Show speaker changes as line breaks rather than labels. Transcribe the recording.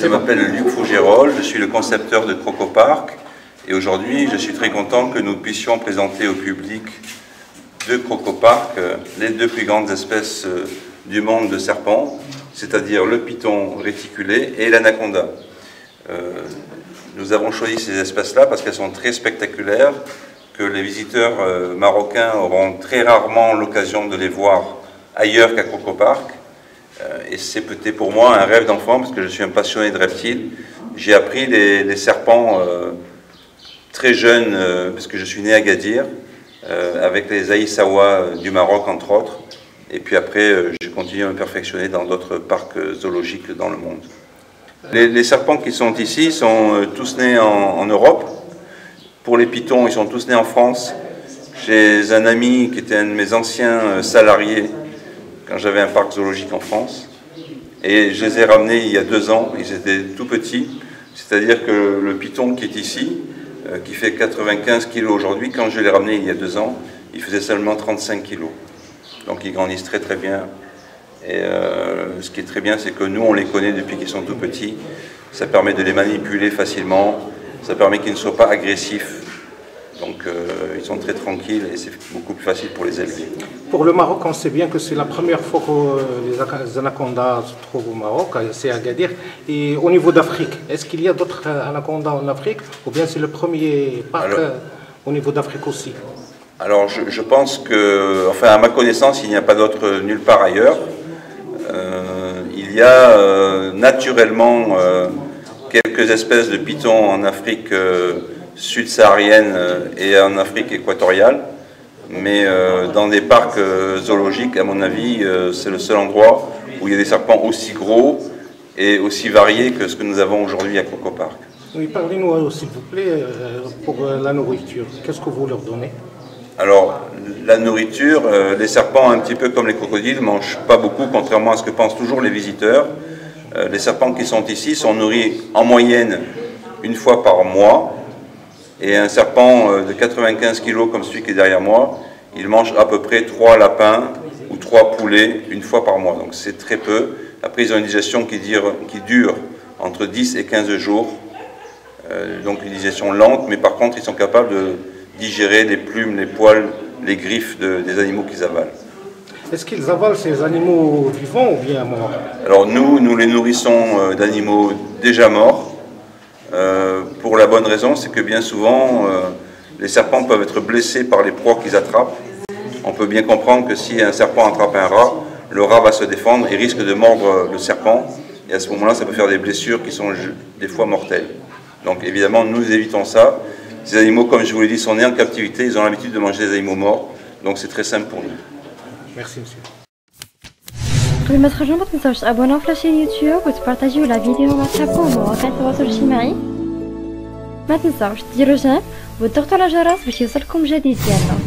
Je m'appelle Luc Fougérolles, je suis le concepteur de Crocopark et aujourd'hui je suis très content que nous puissions présenter au public de Crocopark les deux plus grandes espèces du monde de serpents, c'est-à-dire le python réticulé et l'anaconda. Nous avons choisi ces espèces-là parce qu'elles sont très spectaculaires, que les visiteurs marocains auront très rarement l'occasion de les voir ailleurs qu'à Crocopark. Et c'est peut-être pour moi un rêve d'enfant parce que je suis un passionné de reptiles. J'ai appris les serpents très jeune parce que je suis né à Agadir avec les Aïssawa du Maroc entre autres. Et puis après j'ai continué à me perfectionner dans d'autres parcs zoologiques dans le monde. Les serpents qui sont ici sont tous nés en Europe. Pour les pythons, ils sont tous nés en France. J'ai un ami qui était un de mes anciens salariés quand j'avais un parc zoologique en France. Et je les ai ramenés il y a 2 ans, ils étaient tout petits. C'est-à-dire que le python qui est ici, qui fait 95 kg aujourd'hui, quand je l'ai ramené il y a 2 ans, il faisait seulement 35 kg. Donc ils grandissent très très bien. Et ce qui est très bien, c'est que nous, on les connaît depuis qu'ils sont tout petits. Ça permet de les manipuler facilement, ça permet qu'ils ne soient pas agressifs. Donc ils sont très tranquilles et c'est beaucoup plus facile pour les élever.
Pour le Maroc, on sait bien que c'est la première fois que les anacondas se trouvent au Maroc, c'est à Agadir. Et au niveau d'Afrique, est-ce qu'il y a d'autres anacondas en Afrique ou bien c'est le premier parc au niveau d'Afrique aussi?
Alors je pense que, enfin à ma connaissance, il n'y a pas d'autres nulle part ailleurs. Il y a naturellement quelques espèces de pythons en Afrique sud-saharienne et en Afrique équatoriale, mais dans des parcs zoologiques, à mon avis, c'est le seul endroit où il y a des serpents aussi gros et aussi variés que ce que nous avons aujourd'hui à Crocopark.
Oui, parlez-nous s'il vous plaît pour la nourriture. Qu'est-ce que vous leur donnez?
Alors, la nourriture, les serpents, un petit peu comme les crocodiles, ne mangent pas beaucoup, contrairement à ce que pensent toujours les visiteurs. Les serpents qui sont ici sont nourris en moyenne 1 fois par mois. Et un serpent de 95 kg comme celui qui est derrière moi, il mange à peu près 3 lapins ou 3 poulets 1 fois par mois. Donc c'est très peu. Après, ils ont une digestion qui dure entre 10 et 15 jours. Donc une digestion lente, mais par contre, ils sont capables de digérer les plumes, les poils, les griffes des animaux qu'ils avalent.
Est-ce qu'ils avalent ces animaux vivants ou bien morts?
Alors nous les nourrissons d'animaux déjà morts. Pour la bonne raison, c'est que bien souvent, les serpents peuvent être blessés par les proies qu'ils attrapent. On peut bien comprendre que si un serpent attrape un rat, le rat va se défendre et risque de mordre le serpent. Et à ce moment-là, ça peut faire des blessures qui sont des fois mortelles. Donc évidemment, nous évitons ça. Ces animaux, comme je vous l'ai dit, sont nés en captivité. Ils ont l'habitude de manger des animaux morts. Donc c'est très simple pour nous.
Merci, monsieur.
قبل ما تخرجوا ما تنساوش تابوناو في لاشين يوتيوب وتبارطاجيو لا فيديو مع صحابكم ومواقع التواصل الاجتماعي. ما تنساوش ديروا جيم وتضغطوا على الجرس باش يوصلكم جديد ديالنا.